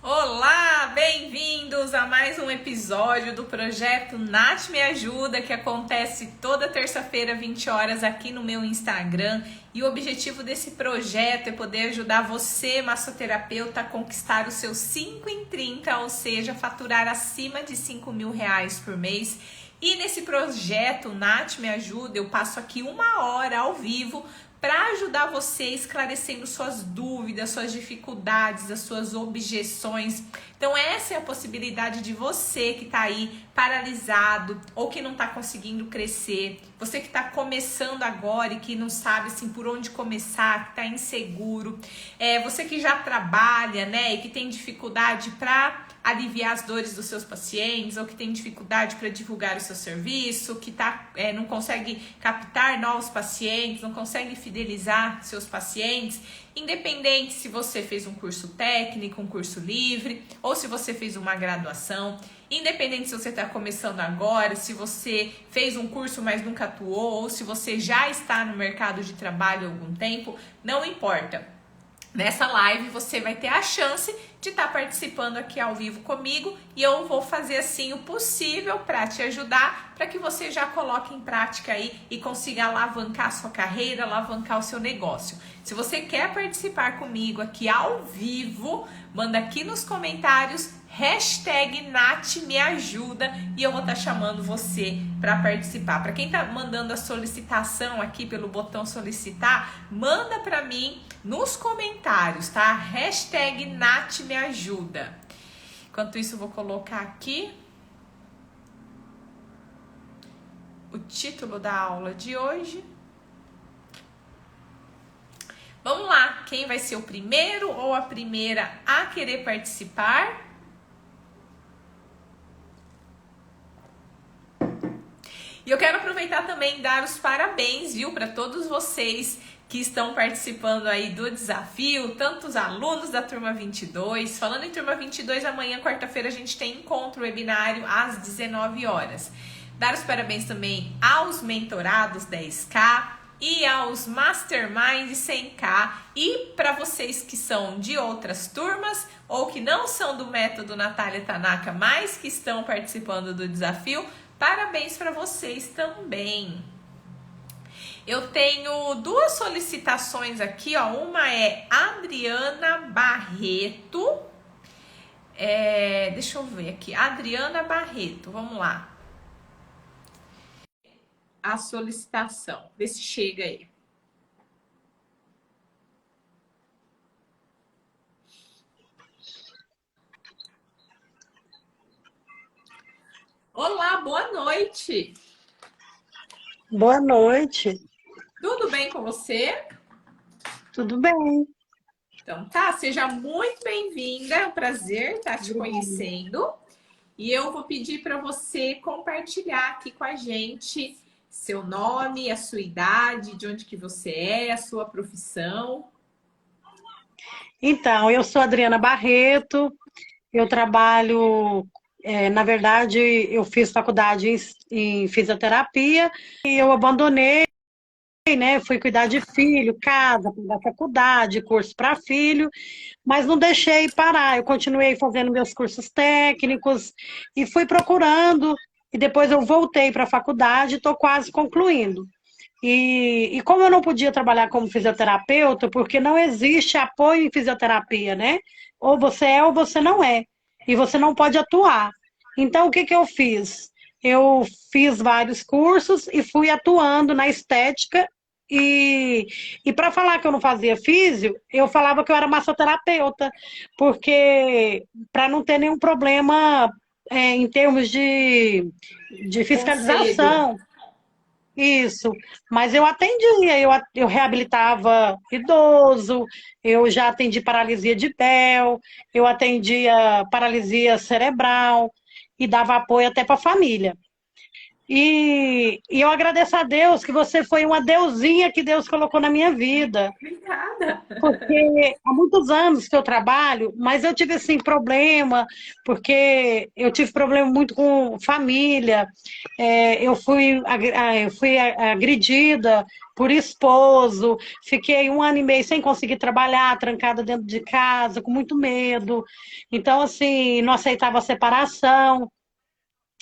Olá, bem-vindos a mais um episódio do projeto Nath Me Ajuda, que acontece toda terça-feira, 20 horas, aqui no meu Instagram. E o objetivo desse projeto é poder ajudar você, massoterapeuta, a conquistar os seus 5 em 30, ou seja, faturar acima de R$ 5.000 por mês. E nesse projeto Nath Me Ajuda, eu passo aqui 1 hora ao vivo para ajudar você esclarecendo suas dúvidas, suas dificuldades, as suas objeções. Então essa é a possibilidade de você que está aí paralisado ou que não está conseguindo crescer, você que está começando agora e que não sabe assim por onde começar, que está inseguro, você que já trabalha, né, e que tem dificuldade para aliviar as dores dos seus pacientes, ou que tem dificuldade para divulgar o seu serviço, que não consegue captar novos pacientes, não consegue fidelizar seus pacientes, independente se você fez um curso técnico, um curso livre, ou se você fez uma graduação, independente se você está começando agora, se você fez um curso mas nunca atuou, ou se você já está no mercado de trabalho há algum tempo, não importa. Nessa live você vai ter a chance de estar participando aqui ao vivo comigo e eu vou fazer assim o possível para te ajudar, para que você já coloque em prática aí e consiga alavancar a sua carreira, alavancar o seu negócio. Se você quer participar comigo aqui ao vivo, manda aqui nos comentários #NathMeAjuda e eu vou estar chamando você para participar. Para quem está mandando a solicitação aqui pelo botão solicitar, manda para mim nos comentários, tá? #NathMeAjuda. Enquanto isso, eu vou colocar aqui o título da aula de hoje. Vamos lá, quem vai ser o primeiro ou a primeira a querer participar? E eu quero aproveitar também e dar os parabéns, viu, para todos vocês que estão participando aí do desafio, tantos alunos da turma 22. Falando em turma 22, amanhã, quarta-feira, a gente tem encontro webinário às 19 horas. Dar os parabéns também aos mentorados 10K e aos Mastermind 100K. E para vocês que são de outras turmas ou que não são do método Natália Tanaka, mas que estão participando do desafio, parabéns para vocês também. Eu tenho duas solicitações aqui, ó. Uma é Adriana Barreto. Deixa eu ver aqui. Adriana Barreto, vamos lá. A solicitação. Vê se chega aí. Olá, boa noite. Boa noite, Tudo bem com você? tudo bem? Então tá, seja muito bem-vinda. É um prazer estar te conhecendo. E eu vou pedir para você compartilhar aqui com a gente seu nome, a sua idade, de onde que você é, a sua profissão. Então, eu sou Adriana Barreto, eu trabalho, na verdade, eu fiz faculdade em fisioterapia e eu abandonei, né? Fui cuidar de filho, casa, da faculdade, curso para filho, mas não deixei parar. Eu continuei fazendo meus cursos técnicos e fui procurando, e depois eu voltei para a faculdade e estou quase concluindo. E como eu não podia trabalhar como fisioterapeuta, porque não existe apoio em fisioterapia, né? Ou você é ou você não é. E você não pode atuar. Então, o que que eu fiz? Eu fiz vários cursos e fui atuando na estética. E para falar que eu não fazia físio, eu falava que eu era massoterapeuta, porque para não ter nenhum problema em termos de Conselho. fiscalização. Isso, mas eu atendia, eu reabilitava idoso, eu já atendi paralisia de Bell, eu atendia paralisia cerebral e dava apoio até para a família. E eu agradeço a Deus que você foi uma deusinha que Deus colocou na minha vida. Obrigada. Porque há muitos anos que eu trabalho, mas eu tive assim problema, porque eu tive problema muito com família. Eu fui agredida por esposo, fiquei um ano e meio sem conseguir trabalhar, trancada dentro de casa, com muito medo. Então, assim, não aceitava a separação.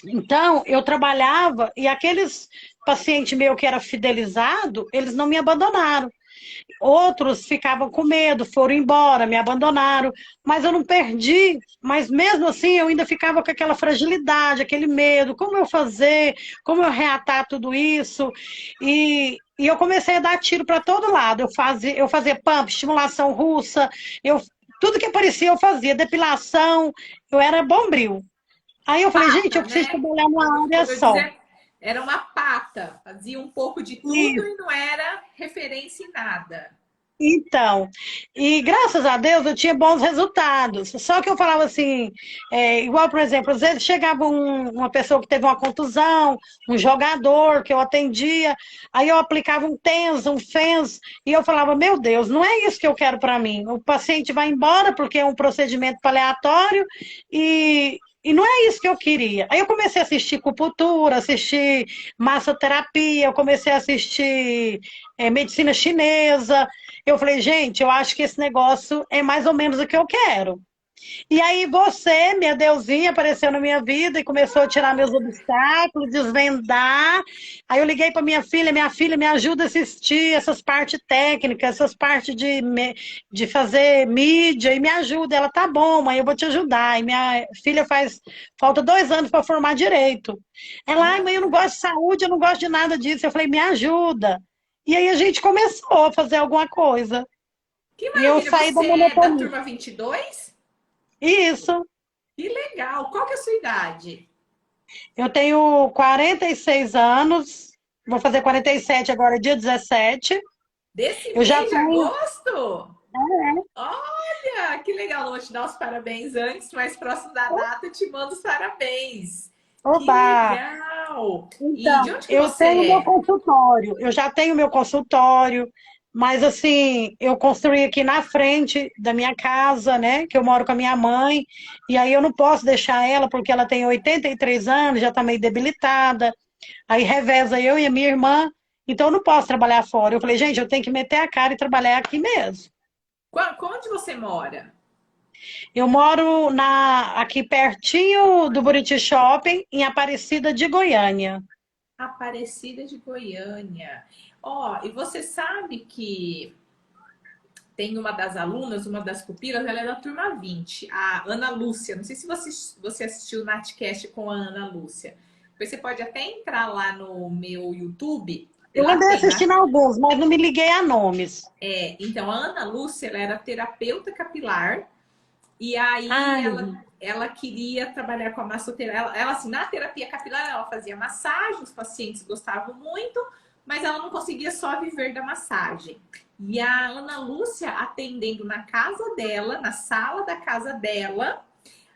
Então, eu trabalhava e aqueles pacientes meus que era fidelizado, eles não me abandonaram. Outros ficavam com medo, foram embora, me abandonaram, mas eu não perdi. Mas mesmo assim, eu ainda ficava com aquela fragilidade, aquele medo, como eu fazer, como eu reatar tudo isso. E eu comecei a dar tiro para todo lado. Eu fazia pump, estimulação russa, eu, tudo que aparecia eu fazia, depilação, eu era bombril. Aí eu falei, gente, eu Pata, preciso né? trabalhar numa área Como eu só. dizia, era uma pata. Fazia um pouco de tudo e não era referência em nada. Então, e graças a Deus eu tinha bons resultados. Só que eu falava assim, igual, por exemplo, às vezes chegava uma pessoa que teve uma contusão, um jogador que eu atendia, aí eu aplicava um TENS, um FENS, e eu falava, meu Deus, não é isso que eu quero para mim. O paciente vai embora porque é um procedimento paliatório e não é isso que eu queria. Aí eu comecei a assistir acupuntura, assistir massoterapia, eu comecei a assistir medicina chinesa. Eu falei, gente, eu acho que esse negócio é mais ou menos o que eu quero. E aí você, minha deusinha, apareceu na minha vida e começou a tirar meus obstáculos, desvendar. Aí eu liguei para minha filha me ajuda a assistir essas partes técnicas, essas partes de fazer mídia, e me ajuda. Ela, tá bom, mãe, eu vou te ajudar. E minha filha falta 2 anos para formar direito. Ela, ai, mãe, eu não Olha, gosto de saúde, eu não gosto de nada disso. Eu falei, me ajuda. E aí a gente começou a fazer alguma coisa. que E eu maravilha. saí da Você é da monotonia. turma 22? Isso. Que legal. Qual que é a sua idade? Eu tenho 46 anos, vou fazer 47 agora, dia 17. Desse Eu já mês de tenho. agosto? Olha, que legal. Não vou te dar os parabéns antes, mas próximo da data eu te mando os parabéns. Que Oba! legal. E de Então, onde que eu você tenho meu é? consultório, eu já tenho meu consultório, mas assim, eu construí aqui na frente da minha casa, né? Que eu moro com a minha mãe, e aí eu não posso deixar ela, porque ela tem 83 anos, já está meio debilitada. Aí reveza eu e a minha irmã, então eu não posso trabalhar fora. Eu falei, gente, eu tenho que meter a cara e trabalhar aqui mesmo. Onde você mora? Eu moro aqui pertinho do Buriti Shopping, em Aparecida de Goiânia. Aparecida de Goiânia. Ó, e você sabe que tem uma das alunas, uma das pupilas, ela é da turma 20, a Ana Lúcia. Não sei se você assistiu o Natcast com a Ana Lúcia. Depois você pode até entrar lá no meu YouTube. E Eu lá andei tem, assistindo alguns, mas não me liguei a nomes. então, a Ana Lúcia, ela era terapeuta capilar. E aí Ai, ela queria trabalhar com a massoterapia. Ela, assim, na terapia capilar, ela fazia massagem, os pacientes gostavam muito, mas ela não conseguia só viver da massagem. E a Ana Lúcia atendendo na casa dela, na sala da casa dela,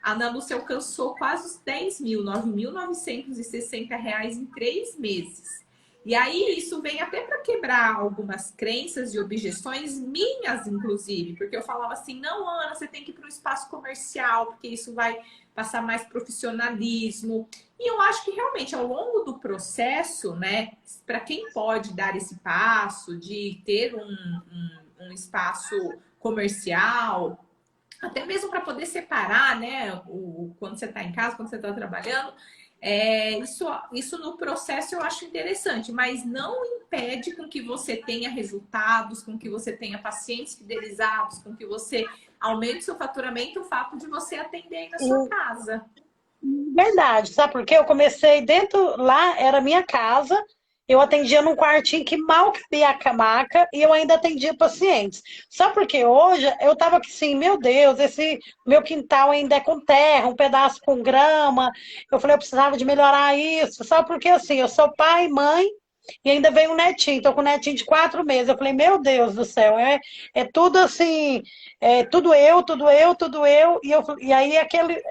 a Ana Lúcia alcançou quase os 10 mil, 9.960 reais em 3 meses. E aí isso vem até para quebrar algumas crenças e objeções minhas, inclusive, porque eu falava assim, não, Ana, você tem que ir para um espaço comercial, porque isso vai passar mais profissionalismo. E eu acho que realmente ao longo do processo, né, para quem pode dar esse passo de ter um espaço comercial, até mesmo para poder separar, né, quando você está em casa, quando você está trabalhando, isso no processo eu acho interessante, mas não impede com que você tenha resultados, com que você tenha pacientes fidelizados, com que você aumente seu faturamento, o fato de você atender aí na sua casa. verdade, sabe por quê? Eu comecei dentro, lá era minha casa, eu atendia num quartinho que mal cabia a maca e eu ainda atendia pacientes. Só porque hoje eu tava aqui assim, meu Deus, esse meu quintal ainda é com terra, um pedaço com grama. Eu falei, eu precisava de melhorar isso. Só porque assim, eu sou pai, mãe e ainda veio um netinho, tô com um netinho de 4 meses. Eu falei, meu Deus do céu, é tudo assim, tudo eu, tudo eu, tudo eu. E aí aquele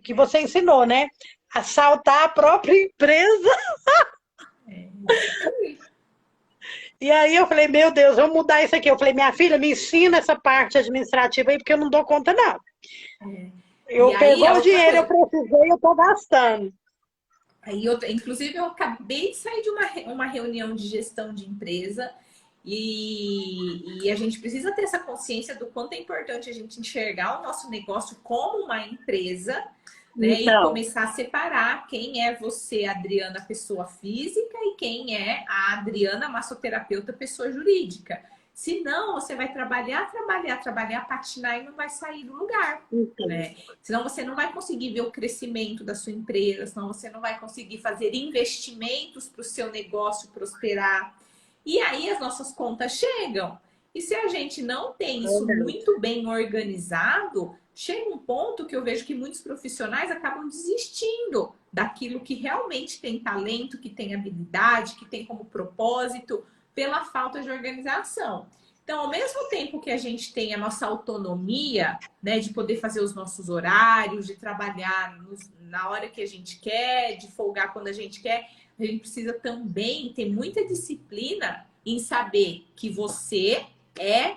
que você ensinou, né? assaltar a própria empresa. E aí eu falei, meu Deus, vamos mudar isso aqui. Eu falei, minha filha, me ensina essa parte administrativa aí, porque eu não dou conta, não. E Eu aí, pegou a o outra dinheiro, eu coisa, precisei, eu tô gastando. inclusive, eu acabei de sair de uma reunião de gestão de empresa e a gente precisa ter essa consciência do quanto é importante a gente enxergar o nosso negócio como uma empresa, né? E Então, começar a separar quem é você, Adriana, pessoa física, e quem é a Adriana, massoterapeuta, pessoa jurídica. Senão, você vai trabalhar, patinar e não vai sair do lugar, então. né? Senão você não vai conseguir ver o crescimento da sua empresa, senão você não vai conseguir fazer investimentos para o seu negócio prosperar. E aí as nossas contas chegam. E se a gente não tem isso muito bem organizado, chega um ponto que eu vejo que muitos profissionais acabam desistindo daquilo que realmente tem talento, que tem habilidade, que tem como propósito, pela falta de organização. Então, ao mesmo tempo que a gente tem a nossa autonomia, né, de poder fazer os nossos horários, de trabalhar na hora que a gente quer, de folgar quando a gente quer, a gente precisa também ter muita disciplina em saber que você é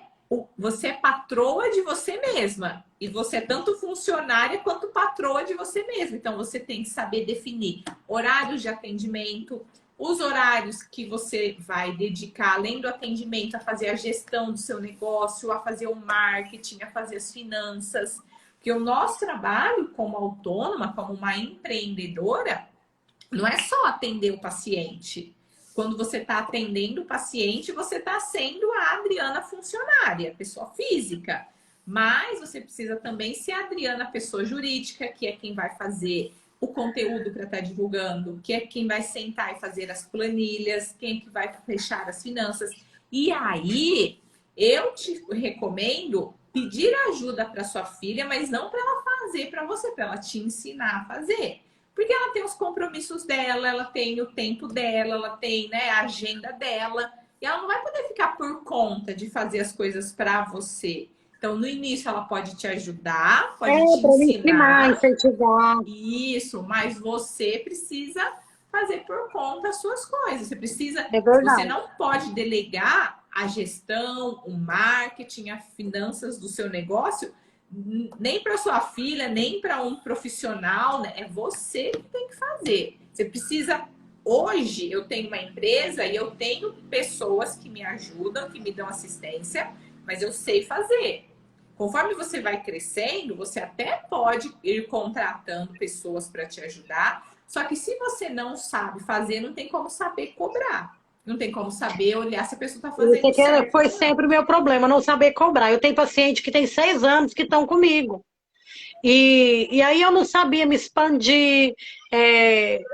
patroa de você mesma. E você é tanto funcionária quanto patroa de você mesma. Então, você tem que saber definir horários de atendimento, os horários que você vai dedicar, além do atendimento, a fazer a gestão do seu negócio, a fazer o marketing, a fazer as finanças. Porque o nosso trabalho como autônoma, como uma empreendedora, não é só atender o paciente. Quando você está atendendo o paciente, você está sendo a Adriana funcionária, pessoa física. Mas você precisa também ser a Adriana, pessoa jurídica, que é quem vai fazer o conteúdo para estar divulgando, que é quem vai sentar e fazer as planilhas, quem é que vai fechar as finanças. E aí, eu te recomendo pedir ajuda para sua filha, mas não para ela fazer para você, para ela te ensinar a fazer. Porque ela tem os compromissos dela, ela tem o tempo dela, ela tem, né, a agenda dela. E ela não vai poder ficar por conta de fazer as coisas para você. Então, no início, ela pode te ajudar, É, pode te para me ensinar, ensinar. incentivar. Isso, mas você precisa fazer por conta as suas coisas. É Você verdade. não pode delegar a gestão, o marketing, as finanças do seu negócio nem para sua filha, nem para um profissional, né? É você que tem que fazer. Você precisa. Hoje eu tenho uma empresa e eu tenho pessoas que me ajudam, que me dão assistência, mas eu sei fazer. Conforme você vai crescendo, você até pode ir contratando pessoas para te ajudar. Só que se você não sabe fazer, não tem como saber cobrar. Não tem como saber olhar se a pessoa está Isso fazendo aqui certo foi ou não. sempre o meu problema, não saber cobrar. Eu tenho paciente que tem 6 anos que estão comigo. E aí eu não sabia me expandir.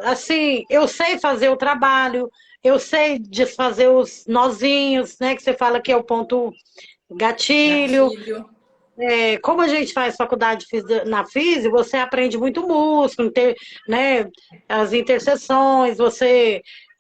Assim, eu sei fazer o trabalho, eu sei desfazer os nozinhos, né? Que você fala que é o ponto gatilho. Gatilho. Como a gente faz faculdade na Físio, você aprende muito músculo, né, as interseções,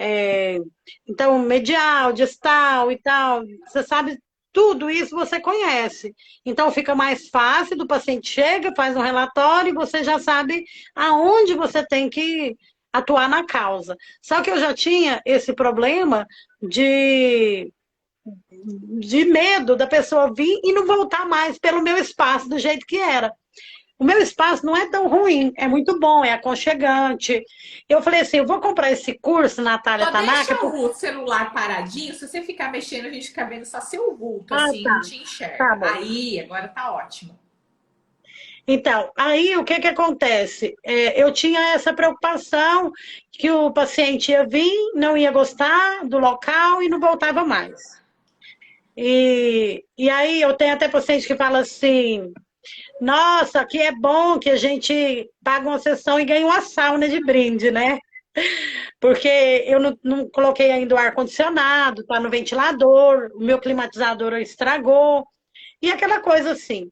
é, então, medial, distal e tal, você sabe tudo isso você conhece. Então, fica mais fácil, do paciente chega, faz um relatório e você já sabe aonde você tem que atuar na causa. Só que eu já tinha esse problema de de medo da pessoa vir e não voltar mais pelo meu espaço do jeito que era. O meu espaço não é tão ruim, é muito bom, é aconchegante. Eu falei assim, eu vou comprar esse curso, Natália Só deixa Tanaka, porque... o celular paradinho. Se você ficar mexendo, a gente fica vendo só seu vulto, Ah, assim, não tá, te tá enxerga. bom. Aí, agora tá ótimo. Então, aí o que que acontece? Eu tinha essa preocupação que o paciente ia vir, não ia gostar do local e não voltava mais. E aí eu tenho até paciente que fala assim, nossa, que é bom que a gente paga uma sessão e ganha uma sauna de brinde, né? Porque eu não coloquei ainda o ar-condicionado, tá no ventilador, o meu climatizador estragou, e aquela coisa assim.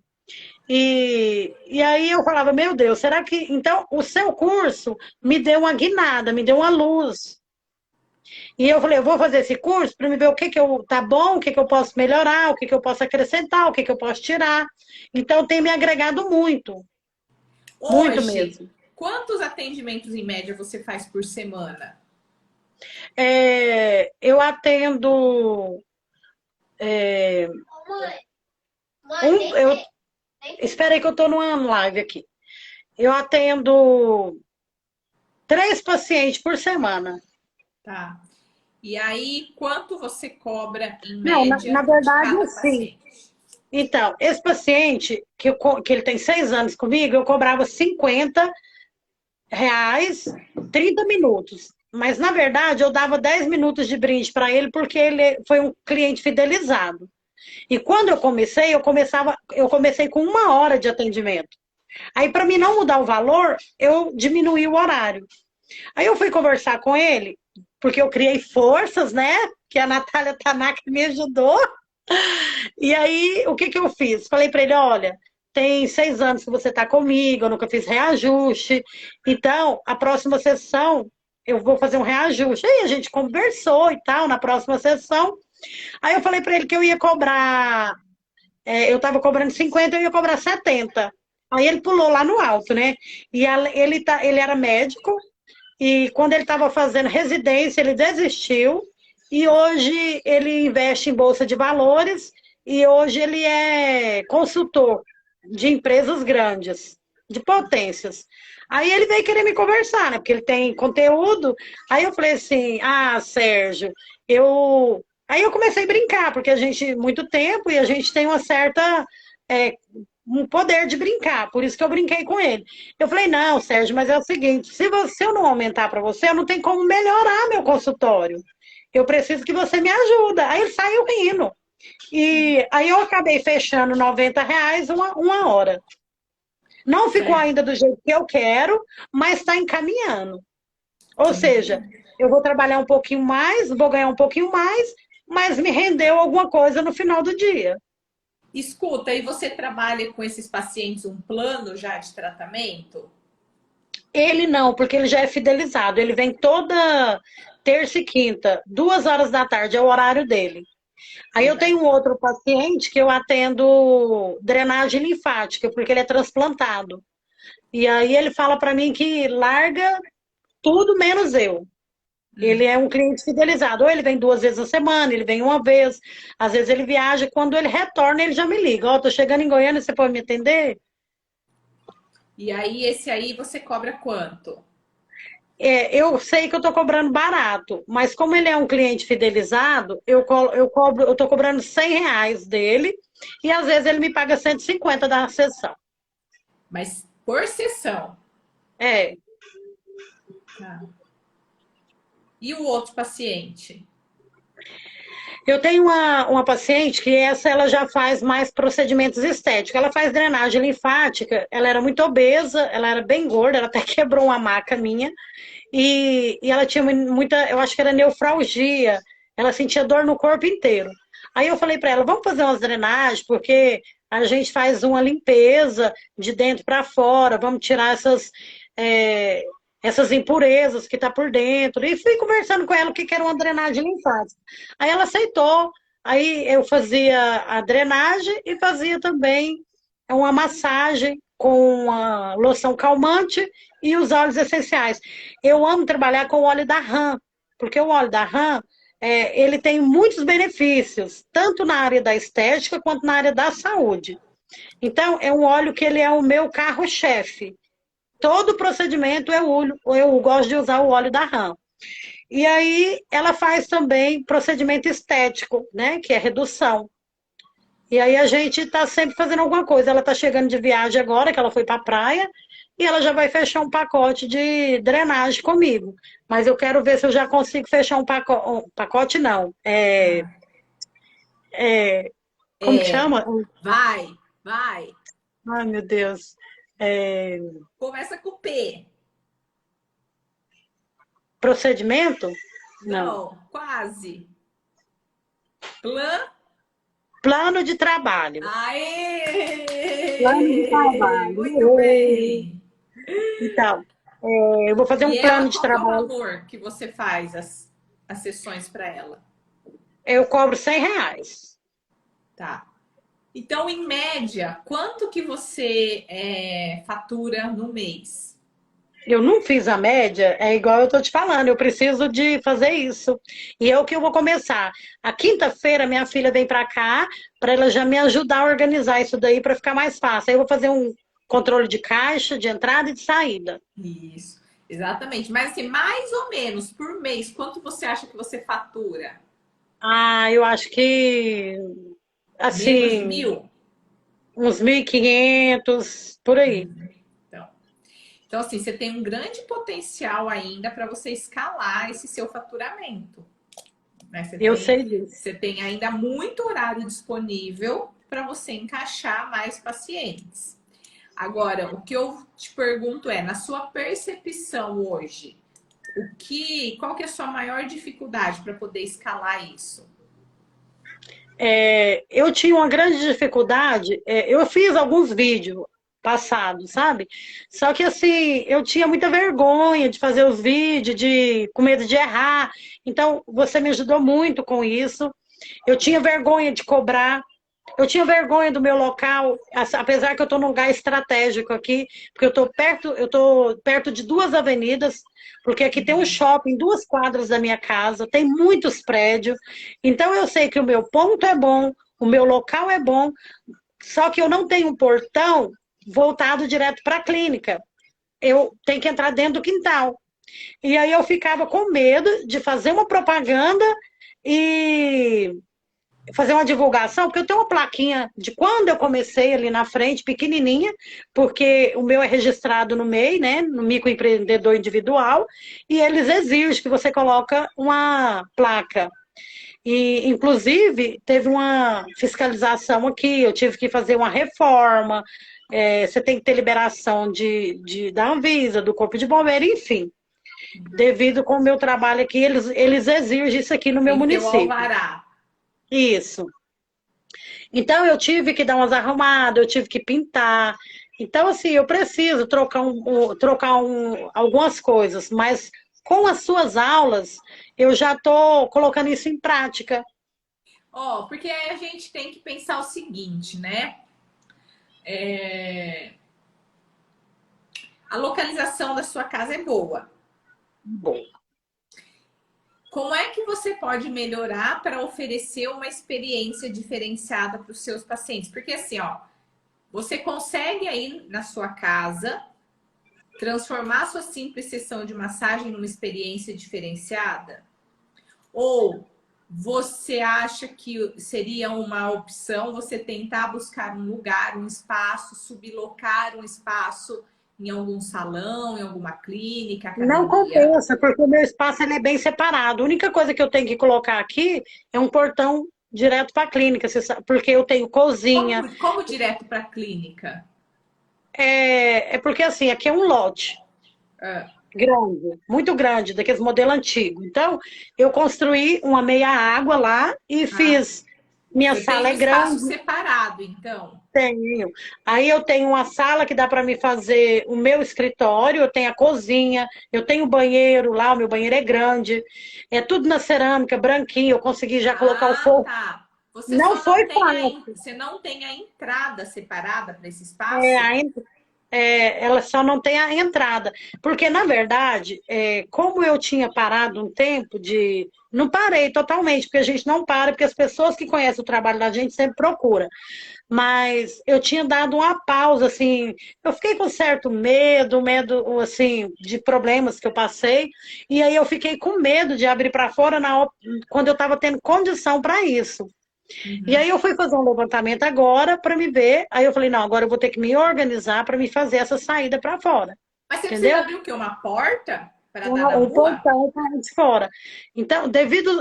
E aí eu falava, meu Deus, será que. Então, o seu curso me deu uma guinada, me deu uma luz. E eu falei, eu vou fazer esse curso para me ver o que que eu tá bom, o que que eu posso melhorar, o que que eu posso acrescentar, o que que eu posso tirar. Então, tem me agregado muito, muito Hoje, mesmo. Quantos atendimentos em média você faz por semana? Eu atendo é, um, eu, espera aí que eu estou numa live aqui. Eu atendo 3 pacientes por semana. Tá. E aí, quanto você cobra em Não, na média de verdade, cada sim. paciente? Então, esse paciente, que ele tem 6 anos comigo, eu cobrava R$ 50, 30 minutos. Mas, na verdade, eu dava 10 minutos de brinde para ele, porque ele foi um cliente fidelizado. E quando eu comecei com 1 hora de atendimento. Aí, para mim não mudar o valor, eu diminuí o horário. Aí eu fui conversar com ele, porque eu criei forças, né? Que a Natália Tanaka me ajudou. E aí, o que que eu fiz? Falei para ele, olha, tem 6 anos que você está comigo, eu nunca fiz reajuste. Então, a próxima sessão, eu vou fazer um reajuste. Aí a gente conversou e tal, na próxima sessão. Aí eu falei para ele que eu ia cobrar, eu estava cobrando 50, eu ia cobrar 70. Aí ele pulou lá no alto, né? E ele era médico, e quando ele estava fazendo residência, ele desistiu. E hoje ele investe em bolsa de valores. E hoje ele é consultor de empresas grandes, de potências. Aí ele veio querer me conversar, né? Porque ele tem conteúdo. Aí eu falei assim: ah, Sérgio, eu. Aí eu comecei a brincar, porque a gente, muito tempo, e a gente tem uma certa. É, um poder de brincar, por isso que eu brinquei com ele. Eu falei, não, Sérgio, mas é o seguinte, se eu não aumentar para você, eu não tenho como melhorar meu consultório. Eu preciso que você me ajuda. Aí ele saiu rindo. E aí eu acabei fechando R$ 90 uma hora. Não ficou Certo. ainda do jeito que eu quero, mas está encaminhando. Ou seja, eu vou trabalhar um pouquinho mais, vou ganhar um pouquinho mais, mas me rendeu alguma coisa no final do dia. Escuta, e você trabalha com esses pacientes um plano já de tratamento? Ele não, porque ele já é fidelizado. Ele vem toda terça e quinta, 2 horas da tarde, é o horário dele. Aí eu tenho um outro paciente que eu atendo drenagem linfática, porque ele é transplantado. E aí ele fala para mim que larga tudo menos eu. Ele é um cliente fidelizado. Ou ele vem 2 vezes na semana, ele vem uma vez. Às vezes ele viaja. Quando ele retorna, ele já me liga. Ó, tô chegando em Goiânia, você pode me atender? E aí, esse aí você cobra quanto? Eu sei que eu estou cobrando barato, mas como ele é um cliente fidelizado, eu estou cobrando R$ 100 dele e às vezes ele me paga 150 da sessão. Mas por sessão. É, Tá. E o outro paciente? eu tenho uma paciente que ela já faz mais procedimentos estéticos. Ela faz drenagem linfática, ela era muito obesa, ela era bem gorda, ela até quebrou uma maca minha. E ela tinha muita, eu acho que era neuralgia, ela sentia dor no corpo inteiro. Aí eu falei para ela, vamos fazer umas drenagens, porque a gente faz uma limpeza de dentro para fora, vamos tirar é, essas impurezas que tá por dentro. E fui conversando com ela o que que era uma drenagem linfática. Aí ela aceitou. Aí eu fazia a drenagem e fazia também uma massagem com a loção calmante e os óleos essenciais. Eu amo trabalhar com o óleo da RAM, porque o óleo da RAM, ele tem muitos benefícios, tanto na área da estética quanto na área da saúde. Então, é um óleo que ele é o meu carro-chefe. Todo procedimento eu gosto de usar o óleo da RAM. E aí, ela faz também procedimento estético, né, que é redução. E aí a gente está sempre fazendo alguma coisa. Ela está chegando de viagem agora, que ela foi para a praia, e ela já vai fechar um pacote de drenagem comigo. Mas eu quero ver se eu já consigo fechar um pacote, não. Ah, Como que é. chama? Vai, vai. Ai, meu Deus. É, Começa com P. procedimento? Não. Não, quase. Plan. Plano de trabalho. Plano de Aê! Muito trabalho. bem. Então, eu vou fazer E um ela, plano de qual que é o trabalho. valor que você faz as sessões para ela? Eu cobro R$ 100. Tá. Então, em média, quanto que você fatura no mês? Eu não fiz a média, é igual eu tô te falando, eu preciso de fazer isso. E é o que eu vou começar. A quinta-feira, minha filha vem para cá, para ela já me ajudar a organizar isso daí para ficar mais fácil. Aí eu vou fazer um controle de caixa, de entrada e de saída. Isso, exatamente. Mas assim, mais ou menos por mês, quanto você acha que você fatura? Ah, eu acho que, Menos de assim, 1.000? uns 1.500 por aí. Então, então, assim, você tem um grande potencial ainda para você escalar esse seu faturamento. Né? Eu sei disso. Você tem ainda muito horário disponível para você encaixar mais pacientes. Agora, o que eu te pergunto é, na sua percepção hoje, qual que é a sua maior dificuldade para poder escalar isso? Eu tinha uma grande dificuldade, eu fiz alguns vídeos passados, sabe? Só que assim, eu tinha muita vergonha de fazer os vídeos, com medo de errar. Então, você me ajudou muito com isso. Eu tinha vergonha de cobrar. Eu tinha vergonha do meu local, apesar que eu estou num lugar estratégico aqui, porque eu tô perto de duas avenidas, porque aqui tem um shopping, 2 quadras da minha casa, tem muitos prédios. Então eu sei que o meu ponto é bom, o meu local é bom, só que eu não tenho um portão voltado direto para a clínica. Eu tenho que entrar dentro do quintal. E aí eu ficava com medo de fazer uma propaganda e fazer uma divulgação, porque eu tenho uma plaquinha de quando eu comecei ali na frente, pequenininha, porque o meu é registrado no MEI, né, no microempreendedor individual, e eles exigem que você coloca uma placa. E, inclusive, teve uma fiscalização aqui, eu tive que fazer uma reforma, você tem que ter liberação da Anvisa, do Corpo de Bombeiro, enfim. Devido com o meu trabalho aqui, eles exigem isso aqui no meu Tem que ter o município. alvará. Isso. Então eu tive que dar umas arrumadas, eu tive que pintar. Então, assim, eu preciso algumas coisas, mas com as suas aulas, eu já estou colocando isso em prática. Ó, porque aí a gente tem que pensar o seguinte, né? A localização da sua casa é boa. Bom, Como é que você pode melhorar para oferecer uma experiência diferenciada para os seus pacientes? Porque assim, ó, você consegue aí na sua casa transformar a sua simples sessão de massagem numa experiência diferenciada? Ou você acha que seria uma opção você tentar buscar um lugar, um espaço, sublocar um espaço em algum salão, em alguma clínica, não academia? compensa, porque o meu espaço ele é bem separado. A única coisa que eu tenho que colocar aqui é um portão direto para a clínica, porque eu tenho cozinha. Como direto para a clínica? É porque assim, aqui é um lote. Ah, Grande, muito grande, daqueles modelo antigo. Então, eu construí uma meia água lá e ah, fiz. Minha você tem sala um é espaço grande, separado, então. tenho. Aí eu tenho uma sala que dá para me fazer o meu escritório, eu tenho a cozinha, eu tenho o banheiro lá, o meu banheiro é grande. É tudo na cerâmica, branquinho, eu consegui já colocar o Ah, fogo. tá. Você Não só não foi tem fácil. você não tem a entrada separada para esse É, espaço? ela só não tem a entrada. Porque, na verdade, como eu tinha parado um tempo de. Não parei totalmente, porque a gente não para, porque as pessoas que conhecem o trabalho da gente sempre procuram. Mas eu tinha dado uma pausa, assim. Eu fiquei com certo medo, assim, de problemas que eu passei. E aí eu fiquei com medo de abrir para fora quando eu estava tendo condição para isso. E Uhum. aí eu fui fazer um levantamento agora para me ver. Aí eu falei, não, agora eu vou ter que me organizar para me fazer essa saída para fora. Mas você precisa Entendeu? abrir o quê? Uma porta para dar na O rua? portão para de fora. Então,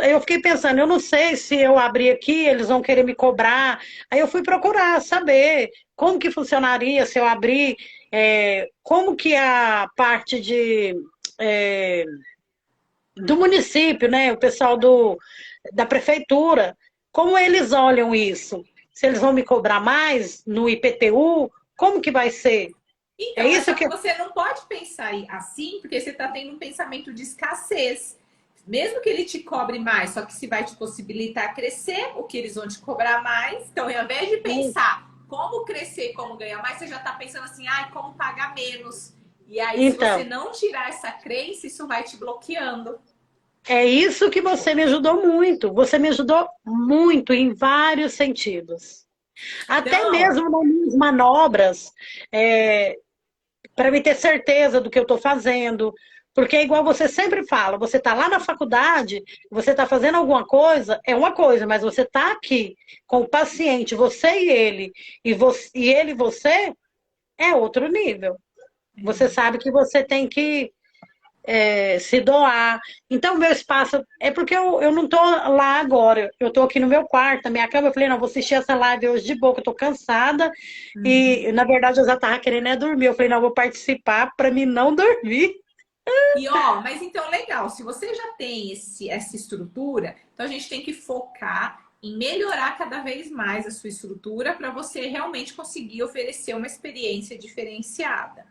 eu fiquei pensando, eu não sei se eu abrir aqui, eles vão querer me cobrar. Aí eu fui procurar saber como que funcionaria se eu abrir, como que a parte é, do município, né? O pessoal da prefeitura, como eles olham isso? Se eles vão me cobrar mais no IPTU, como que vai ser? É Então, mas isso só que que. você não pode pensar assim, porque você está tendo um pensamento de escassez. Mesmo que ele te cobre mais, só que se vai te possibilitar crescer, o que eles vão te cobrar mais. Então, ao invés de pensar como crescer, como ganhar mais, você já está pensando assim, ai, como pagar menos. E aí, se você Então, não tirar essa crença, isso vai te bloqueando. é isso que você me ajudou muito. Você me ajudou muito em vários sentidos. Até Então, mesmo nas minhas manobras, para me ter certeza do que eu estou fazendo. Porque, igual você sempre fala, você está lá na faculdade, você está fazendo alguma coisa, é uma coisa, mas você está aqui com o paciente, você e ele e você, é outro nível. Você sabe que você tem que se doar. Então, meu espaço. É porque eu não tô lá agora. Eu tô aqui no meu quarto, na minha cama. Eu falei, não, vou assistir essa live hoje de boa, que eu tô cansada. E, na verdade, eu já tava querendo dormir. Eu falei, não, eu vou participar para mim não dormir. e ó, mas então legal, se você já tem essa estrutura, então a gente tem que focar em melhorar cada vez mais a sua estrutura para você realmente conseguir oferecer uma experiência diferenciada.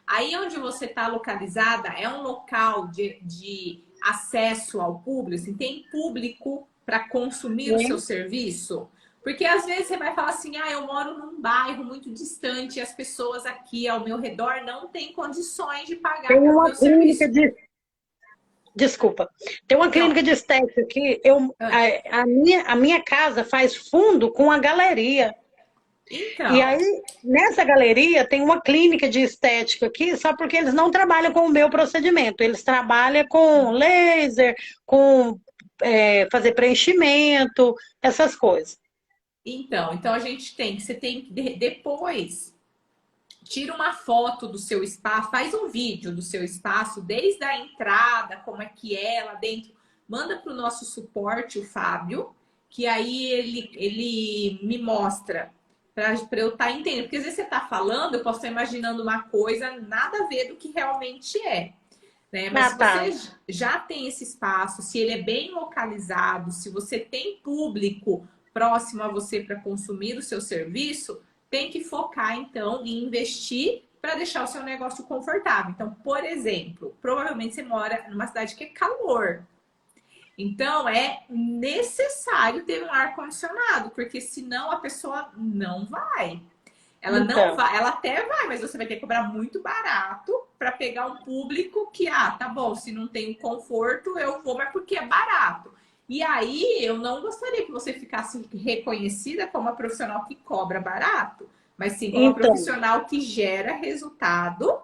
Aí onde você está localizada é um local de acesso ao público, assim, tem público para consumir o seu Sim. serviço? Porque às vezes você vai falar assim, ah, eu moro num bairro muito distante e as pessoas aqui ao meu redor não têm condições de Tem pagar pelo uma meu clínica serviço. de. Desculpa. Tem uma Não, clínica de estética que ah, a minha casa faz fundo com a galeria. E então, aí, nessa galeria, tem uma clínica de estética aqui, só porque eles não trabalham com o meu procedimento. Eles trabalham com laser, com fazer preenchimento, essas coisas. então a gente tem que, você tem que depois tira uma foto do seu espaço, faz um vídeo do seu espaço, desde a entrada, como é que é lá dentro, manda para o nosso suporte, o Fábio, que aí ele me mostra para eu estar entendendo. Porque às vezes você está falando, eu posso estar imaginando uma coisa nada a ver do que realmente é. Né? Mas Ah, se tá. você já tem esse espaço, se ele é bem localizado, se você tem público próximo a você para consumir o seu serviço, tem que focar então em investir para deixar o seu negócio confortável. Então, por exemplo, provavelmente você mora numa cidade que é calor. Então, é necessário ter um ar condicionado, porque senão a pessoa não vai. Ela não Então, vai, ela até vai, mas você vai ter que cobrar muito barato para pegar um público que, tá bom, se não tem conforto, eu vou, mas porque é barato. E aí, eu não gostaria que você ficasse reconhecida como a profissional que cobra barato, mas sim como a então, profissional que gera resultado,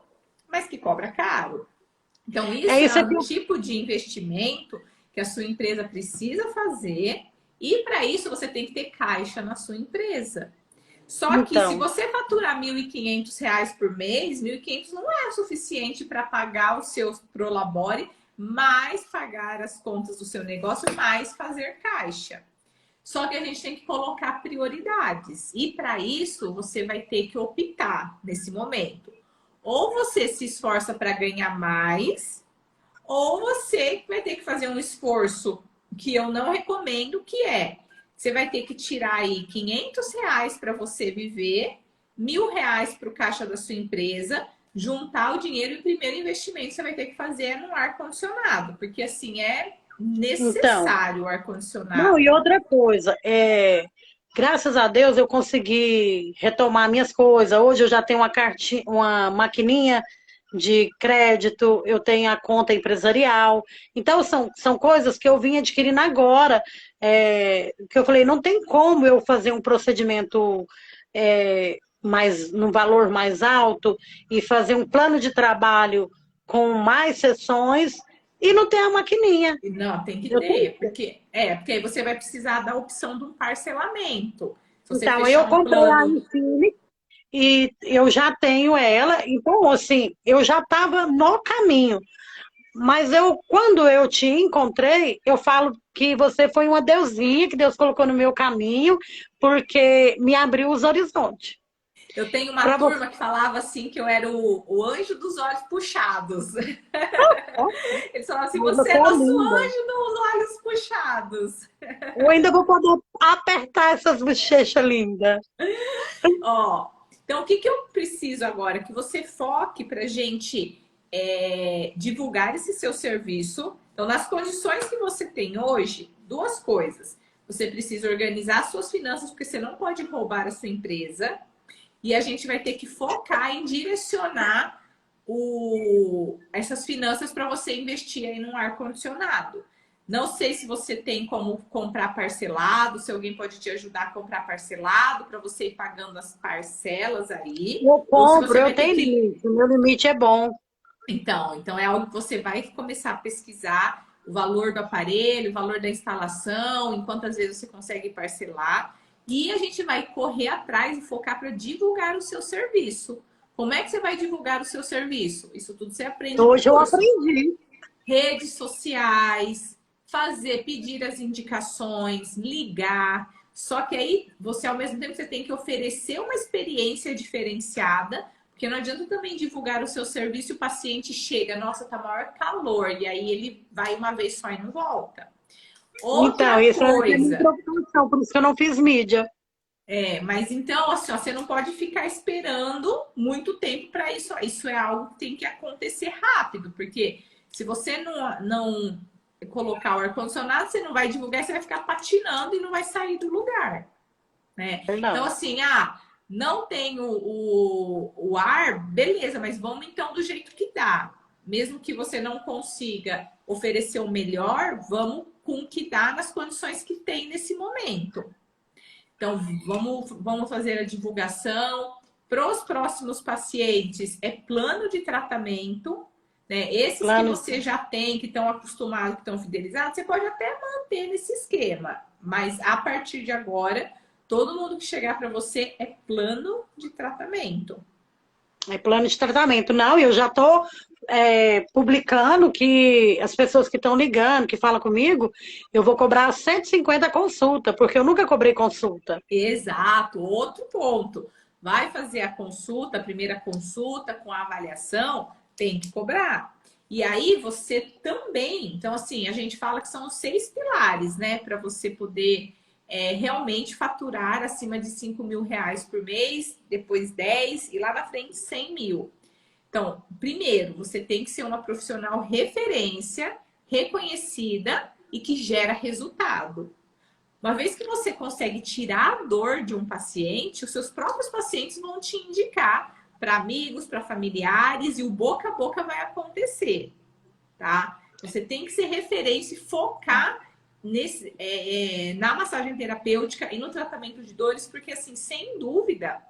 mas que cobra caro. Então, é isso é isso um aqui. tipo de investimento que a sua empresa precisa fazer, e para isso você tem que ter caixa na sua empresa. Só que se Então, você faturar R$ 1.500 por mês, 1.500 não é o suficiente para pagar o seu Prolabore, mais pagar as contas do seu negócio, mais fazer caixa. Só que a gente tem que colocar prioridades. E para isso, você vai ter que optar nesse momento. Ou você se esforça para ganhar mais, ou você vai ter que fazer um esforço que eu não recomendo, que é você vai ter que tirar aí R$ 500 para você viver, R$ 1.000 para o caixa da sua empresa, juntar o dinheiro e o primeiro investimento você vai ter que fazer é no ar-condicionado, porque assim é então. necessário o Não, e ar-condicionado. outra coisa, graças a Deus eu consegui retomar minhas coisas. Hoje eu já tenho uma maquininha de crédito, eu tenho a conta empresarial. Então, são coisas que eu vim adquirindo agora, que eu falei, não tem como eu fazer um procedimento num valor mais alto e fazer um plano de trabalho com mais sessões e não ter a maquininha. Não, tem que Eu ter, porque aí você vai precisar da opção de um parcelamento. Se você Então, eu fechar um comprei a plano. Infinix e eu já tenho ela. Então, assim, eu já estava no caminho. Mas quando eu te encontrei, eu falo que você foi uma deusinha que Deus colocou no meu caminho, porque me abriu os horizontes. Eu tenho uma Para você. turma que falava assim que eu era o anjo dos olhos puxados. Eles falavam assim: Mas você você é é nosso linda. anjo dos olhos puxados. Eu ainda vou poder apertar essas bochechas lindas. Ó, então o que eu preciso agora? Que você foque para gente divulgar esse seu serviço. Então, nas condições que você tem hoje, duas coisas. Você precisa organizar suas finanças, porque você não pode roubar a sua empresa. E a gente vai ter que focar em direcionar essas finanças para você investir aí num ar-condicionado. Não sei se você tem como comprar parcelado, se alguém pode te ajudar a comprar parcelado para você ir pagando as parcelas aí, Eu ou se compro, você eu vai ter tenho que. limite, o meu limite é bom. Então é algo que você vai começar a pesquisar o valor do aparelho, o valor da instalação, em quantas vezes você consegue parcelar. E a gente vai correr atrás e focar para divulgar o seu serviço. Como é que você vai divulgar o seu serviço? Isso tudo você aprende no Hoje eu curso. aprendi. Redes sociais, pedir as indicações, ligar. Só que aí você, ao mesmo tempo, você tem que oferecer uma experiência diferenciada, porque não adianta também divulgar o seu serviço e o paciente chega, nossa, tá maior calor, e aí ele vai uma vez só e não volta. Então, Outra isso é a minha coisa, preocupação, por isso que eu não fiz mídia. mas então, assim, ó, você não pode ficar esperando muito tempo para isso. Isso é algo que tem que acontecer rápido, porque se você não colocar o ar-condicionado, você não vai divulgar, você vai ficar patinando e não vai sair do lugar, né? Então, Verdade. assim, não tem o ar, beleza, mas vamos então do jeito que dá. Mesmo que você não consiga oferecer o melhor, vamos com o que dá nas condições que tem nesse momento. Então, vamos fazer a divulgação. Para os próximos pacientes, é plano de tratamento. Né? Esses que Plano. você já tem, que estão acostumados, que estão fidelizados, você pode até manter nesse esquema. Mas a partir de agora, todo mundo que chegar para você é plano de tratamento. É plano de tratamento. Não, eu já estou publicando que as pessoas que estão ligando, que falam comigo, eu vou cobrar 150 consulta, porque eu nunca cobrei consulta. Exato, outro ponto. Vai fazer a consulta, a primeira consulta com a avaliação, tem que cobrar. E aí você também, então assim, a gente fala que são os 6 pilares, né, para você poder realmente faturar acima de R$ 5.000 por mês, depois 10 e lá na frente 100 mil. Então, primeiro, você tem que ser uma profissional referência, reconhecida e que gera resultado. Uma vez que você consegue tirar a dor de um paciente, os seus próprios pacientes vão te indicar para amigos, para familiares e o boca a boca vai acontecer, tá? Você tem que ser referência e focar na massagem terapêutica e no tratamento de dores, porque assim, sem dúvida,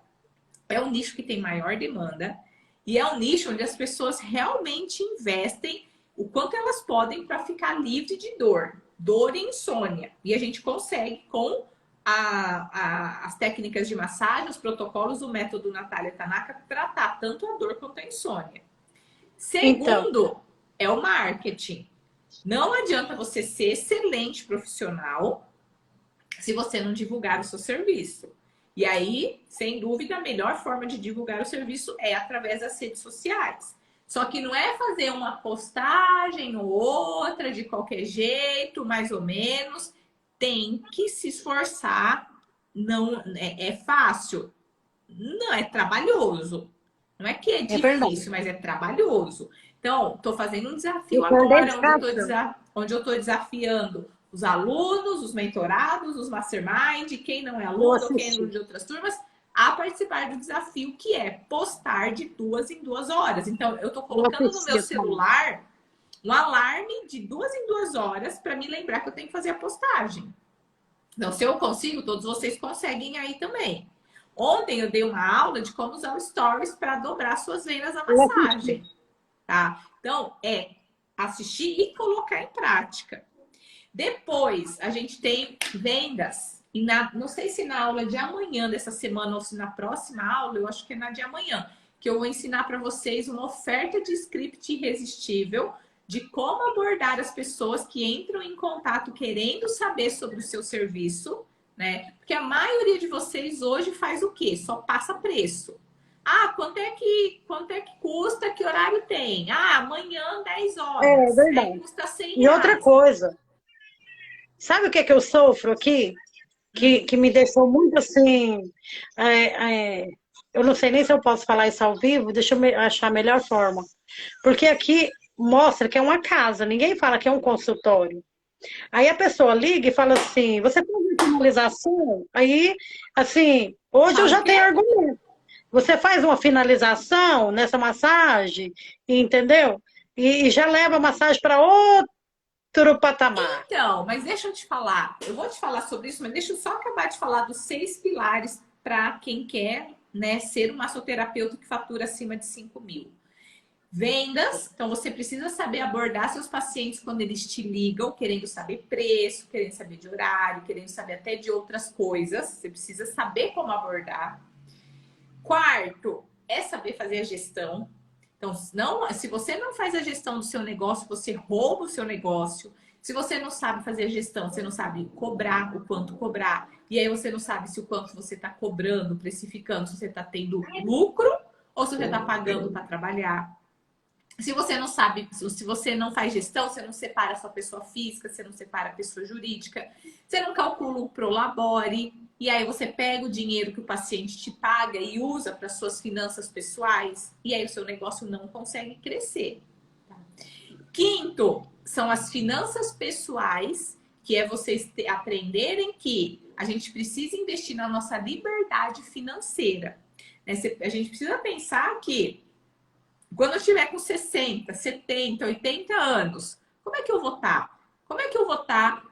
é um nicho que tem maior demanda e é um nicho onde as pessoas realmente investem o quanto elas podem para ficar livre de dor e insônia. E a gente consegue com as técnicas de massagem, os protocolos do método Natália Tanaka, tratar tanto a dor quanto a insônia. Então, Segundo, é o marketing. Não adianta você ser excelente profissional se você não divulgar o seu serviço. E aí, sem dúvida, a melhor forma de divulgar o serviço é através das redes sociais. Só que não é fazer uma postagem ou outra de qualquer jeito, mais ou menos. Tem que se esforçar. Não é fácil? Não, é trabalhoso. Não é que é é verdade. difícil, mas é trabalhoso. Então, estou fazendo um desafio Então, agora, dedicação. onde eu estou desafiando os alunos, os mentorados, os mastermind, quem não é Eu aluno ou quem é aluno assisti. de outras turmas, a participar do desafio que é postar de 2 em 2 horas. Então, eu estou Eu colocando no meu assisti também. celular um alarme de 2 em 2 horas para me lembrar que eu tenho que fazer a postagem. Então, se eu consigo, todos vocês conseguem aí também. Ontem eu dei uma aula de como usar o Stories para dobrar suas vendas na Eu assisti. massagem, tá? Então, assistir e colocar em prática. Depois, a gente tem vendas. Não sei se na aula de amanhã dessa semana ou se na próxima aula, eu acho que é na de amanhã, que eu vou ensinar para vocês uma oferta de script irresistível de como abordar as pessoas que entram em contato querendo saber sobre o seu serviço, né? Porque a maioria de vocês hoje faz o quê? Só passa preço. Quanto é que custa? Que horário tem? Amanhã, 10 É horas. Aí verdade. custa 100 E outra reais. coisa, sabe o que é que eu sofro aqui? Que me deixou muito assim. Eu não sei nem se eu posso falar isso ao vivo, deixa eu achar a melhor forma. Porque aqui mostra que é uma casa, ninguém fala que é um consultório. Aí a pessoa liga e fala assim: você tem finalização? Aí, assim, hoje eu Fala o já tenho quê? argumento. Você faz uma finalização nessa massagem, entendeu? E já leva a massagem para outro patamar. Então, mas deixa eu te falar, eu vou te falar sobre isso, mas deixa eu só acabar de falar dos 6 pilares para quem quer, né, ser um massoterapeuta que fatura acima de 5.000. Vendas, então você precisa saber abordar seus pacientes quando eles te ligam, querendo saber preço, querendo saber de horário, querendo saber até de outras coisas. Você precisa saber como abordar. Quarto, é saber fazer a gestão. Então, não, se você não faz a gestão do seu negócio, você rouba o seu negócio. Se você não sabe fazer a gestão, você não sabe cobrar o quanto cobrar. E aí você não sabe se o quanto você está cobrando, precificando, se você está tendo lucro ou se você está pagando para trabalhar. Se você não sabe, se você não faz gestão, você não separa a sua pessoa física, você não separa a pessoa jurídica, você não calcula o prolabore, e aí você pega o dinheiro que o paciente te paga e usa para suas finanças pessoais, e aí o seu negócio não consegue crescer. Quinto, são as finanças pessoais, que é vocês aprenderem que a gente precisa investir na nossa liberdade financeira. A gente precisa pensar que quando eu estiver com 60, 70, 80 anos, como é que eu vou estar? Como é que eu vou estar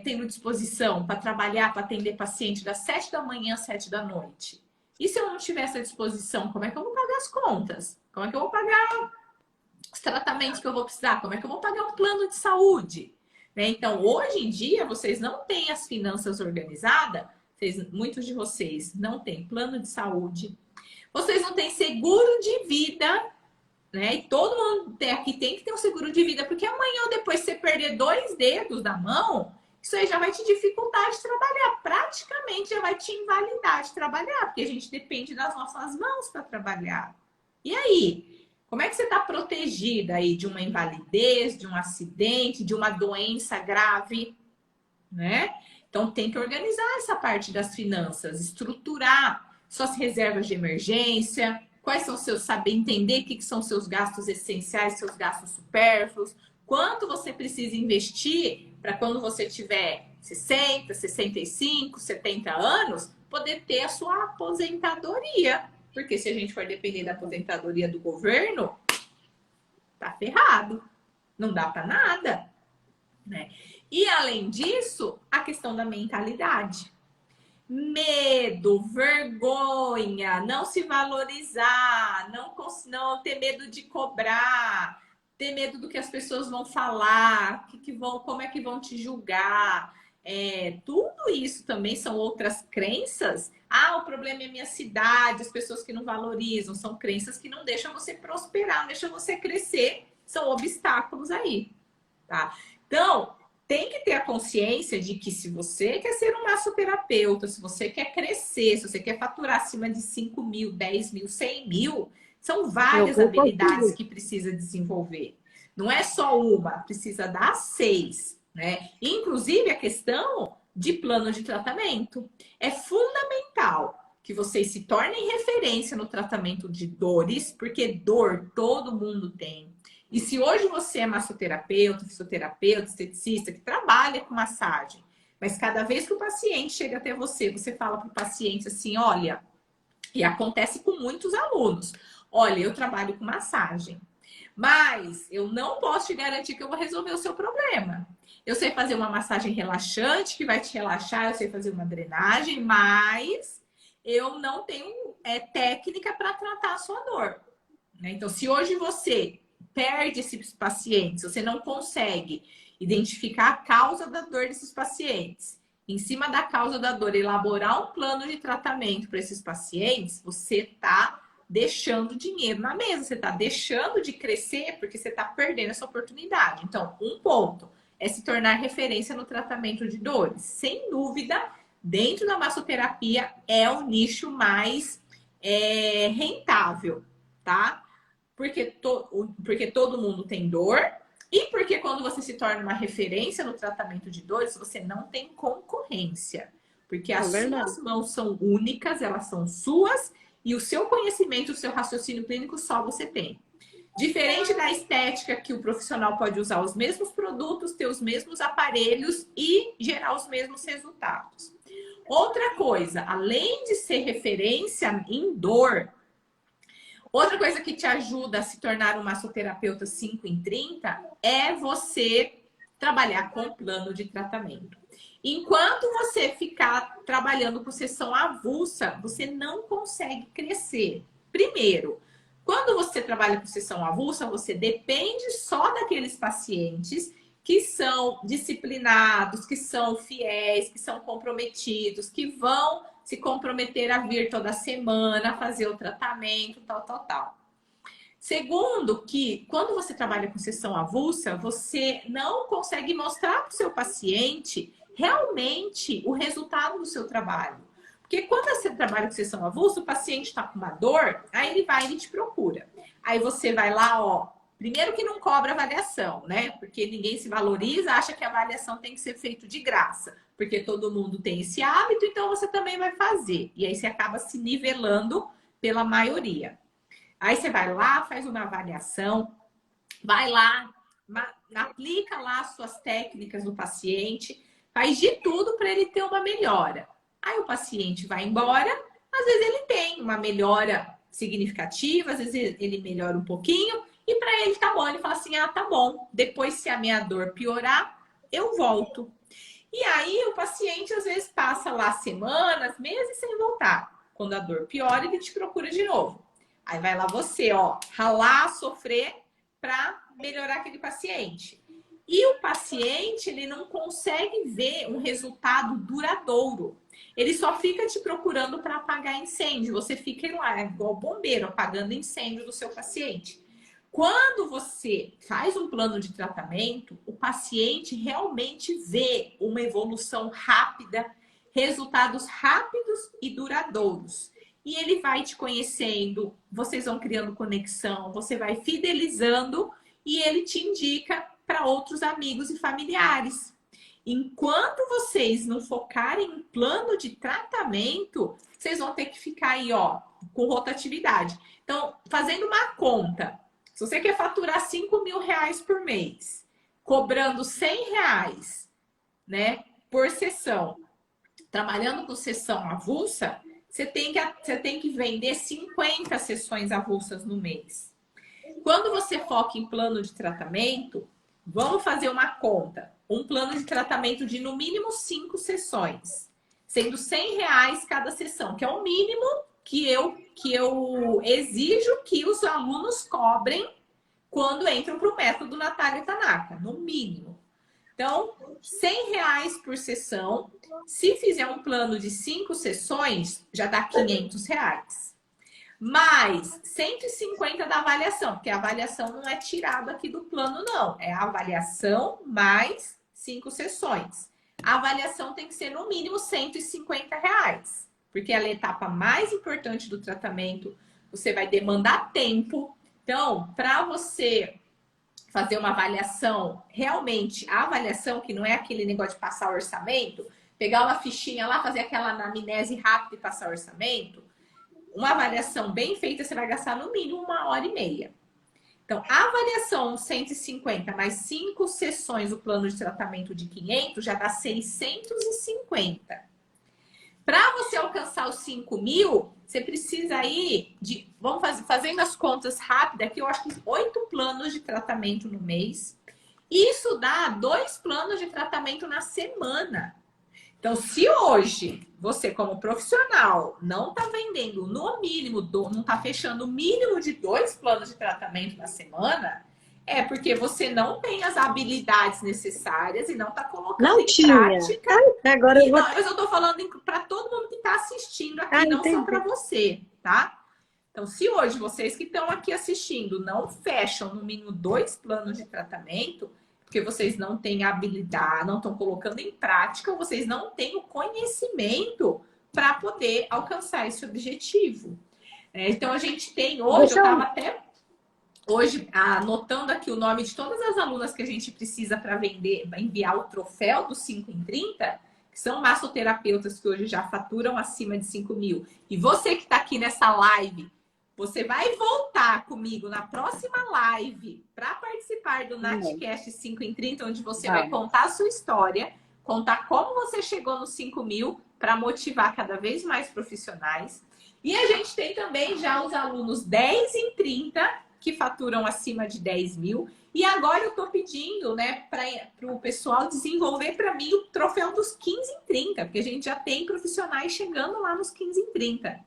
tendo disposição para trabalhar, para atender paciente das 7 da manhã às 7 da noite? E se eu não tiver essa disposição, como é que eu vou pagar as contas? Como é que eu vou pagar os tratamentos que eu vou precisar? Como é que eu vou pagar um plano de saúde? Né? Então, hoje em dia, vocês não têm as finanças organizadas, muitos de vocês não têm plano de saúde, vocês não têm seguro de vida, né? E todo mundo aqui tem que ter um seguro de vida, porque amanhã ou depois você perder 2 dedos da mão, isso aí já vai te dificultar de trabalhar. Praticamente já vai te invalidar de trabalhar, porque a gente depende das nossas mãos para trabalhar. E aí? Como é que você está protegida aí de uma invalidez, de um acidente, de uma doença grave, né? Então tem que organizar essa parte das finanças, estruturar suas reservas de emergência, quais são seus, saber entender o que são seus gastos essenciais, seus gastos supérfluos, quanto você precisa investir para quando você tiver 60, 65, 70 anos, poder ter a sua aposentadoria. Porque se a gente for depender da aposentadoria do governo, tá ferrado. Não dá para nada, né? E além disso, a questão da mentalidade. Medo, vergonha, não se valorizar, não ter medo de cobrar, ter medo do que as pessoas vão falar, como é que vão te julgar. Tudo isso também são outras crenças. Ah, o problema é minha cidade, as pessoas que não valorizam, são crenças que não deixam você prosperar, não deixam você crescer, são obstáculos aí, tá? Então, tem que ter a consciência de que se você quer ser um massoterapeuta, se você quer crescer, se você quer faturar acima de 5.000, 10.000, 100.000, são várias habilidades que precisa desenvolver. Não é só uma, precisa dar 6, né? Inclusive a questão de plano de tratamento. É fundamental que vocês se tornem referência no tratamento de dores, porque dor todo mundo tem. E se hoje você é massoterapeuta, fisioterapeuta, esteticista, que trabalha com massagem, mas cada vez que o paciente chega até você, você fala para o paciente assim, olha, e acontece com muitos alunos, olha, eu trabalho com massagem, mas eu não posso te garantir que eu vou resolver o seu problema. Eu sei fazer uma massagem relaxante, que vai te relaxar, eu sei fazer uma drenagem, mas eu não tenho técnica para tratar a sua dor. Né? Então, se hoje você perde esses pacientes, você não consegue identificar a causa da dor desses pacientes, em cima da causa da dor, elaborar um plano de tratamento para esses pacientes, você está deixando dinheiro na mesa, você está deixando de crescer porque você está perdendo essa oportunidade. Então, um ponto é se tornar referência no tratamento de dores. Sem dúvida, dentro da massoterapia é o nicho mais rentável, tá? Porque todo mundo tem dor e porque quando você se torna uma referência no tratamento de dores, você não tem concorrência. Porque as suas mãos são únicas, elas são suas e o seu conhecimento, o seu raciocínio clínico só você tem. Diferente da estética, que o profissional pode usar os mesmos produtos, ter os mesmos aparelhos e gerar os mesmos resultados. Outra coisa, além de ser referência em dor, outra coisa que te ajuda a se tornar um massoterapeuta 5 em 30 é você trabalhar com plano de tratamento. Enquanto você ficar trabalhando com sessão avulsa, você não consegue crescer. Primeiro, quando você trabalha com sessão avulsa, você depende só daqueles pacientes que são disciplinados, que são fiéis, que são comprometidos, que vão se comprometer a vir toda semana, fazer o tratamento, tal. Segundo, que quando você trabalha com sessão avulsa, você não consegue mostrar para o seu paciente realmente o resultado do seu trabalho. Porque quando você trabalha com sessão avulsa, o paciente está com uma dor, aí ele te procura. Aí você vai lá, ó, primeiro que não cobra avaliação, né? Porque ninguém se valoriza, acha que a avaliação tem que ser feita de graça. Porque todo mundo tem esse hábito, então você também vai fazer. E aí você acaba se nivelando pela maioria. Aí você vai lá, faz uma avaliação, vai lá, aplica lá as suas técnicas no paciente, faz de tudo para ele ter uma melhora. Aí o paciente vai embora, às vezes ele tem uma melhora significativa, às vezes ele melhora um pouquinho, e para ele tá bom, ele fala assim, ah, tá bom, depois se a minha dor piorar, eu volto. E aí o paciente às vezes passa lá semanas, meses sem voltar. Quando a dor piora, ele te procura de novo. Aí vai lá você, ó, ralar, sofrer para melhorar aquele paciente. E o paciente, ele não consegue ver um resultado duradouro. Ele só fica te procurando para apagar incêndio. Você fica lá, igual bombeiro, apagando incêndio do seu paciente. Quando você faz um plano de tratamento, o paciente realmente vê uma evolução rápida, resultados rápidos e duradouros. E ele vai te conhecendo, vocês vão criando conexão, você vai fidelizando e ele te indica para outros amigos e familiares. Enquanto vocês não focarem em plano de tratamento, vocês vão ter que ficar aí, ó, com rotatividade. Então, fazendo uma conta, se você quer faturar 5 mil reais por mês, cobrando 100 reais, né, por sessão, trabalhando com sessão avulsa, você tem que vender 50 sessões avulsas no mês. Quando você foca em plano de tratamento, vamos fazer uma conta. Um plano de tratamento de no mínimo 5 sessões, sendo 100 reais cada sessão, que é o mínimo que eu exijo que os alunos cobrem quando entram para o método Natália Tanaka, no mínimo. Então, 100 reais por sessão. Se fizer um plano de 5 sessões, já dá 500 reais. Mais 150 da avaliação, porque a avaliação não é tirada aqui do plano, não. É a avaliação mais 5 sessões. A avaliação tem que ser no mínimo 150 reais, porque ela é a etapa mais importante do tratamento. Você vai demandar tempo. Então, para você fazer uma avaliação, realmente, a avaliação, que não é aquele negócio de passar orçamento, pegar uma fichinha lá, fazer aquela anamnese rápida e passar orçamento, uma avaliação bem feita, você vai gastar no mínimo 1h30. Então, a avaliação 150 mais 5 sessões, o plano de tratamento de 500, já dá 650. Para você alcançar os 5 mil, você precisa aí de... Vamos fazendo as contas rápidas aqui, eu acho que 8 planos de tratamento no mês. Isso dá 2 planos de tratamento na semana. Então, se hoje você, como profissional, não está vendendo no mínimo, não está fechando o mínimo de 2 planos de tratamento na semana, é porque você não tem as habilidades necessárias e não está colocando em prática. Agora eu vou... Não, mas eu estou falando para todo mundo que está assistindo aqui, não só para você, tá? Então, se hoje vocês que estão aqui assistindo não fecham no mínimo 2 planos de tratamento, porque vocês não têm habilidade, não estão colocando em prática, vocês não têm o conhecimento para poder alcançar esse objetivo. Então, a gente tem hoje, eu estava até hoje anotando aqui o nome de todas as alunas que a gente precisa para vender, enviar o troféu do 5 em 30, que são massoterapeutas que hoje já faturam acima de 5 mil. E você que está aqui nessa live, você vai voltar comigo na próxima live para participar do Natcast 5 em 30, onde você vai contar a sua história. contar como você chegou nos 5 mil para motivar cada vez mais profissionais. E a gente tem também já os alunos 10 em 30 que faturam acima de 10 mil. E agora eu estou pedindo, né, para o pessoal desenvolver para mim o troféu dos 15 em 30, porque a gente já tem profissionais chegando lá nos 15 em 30.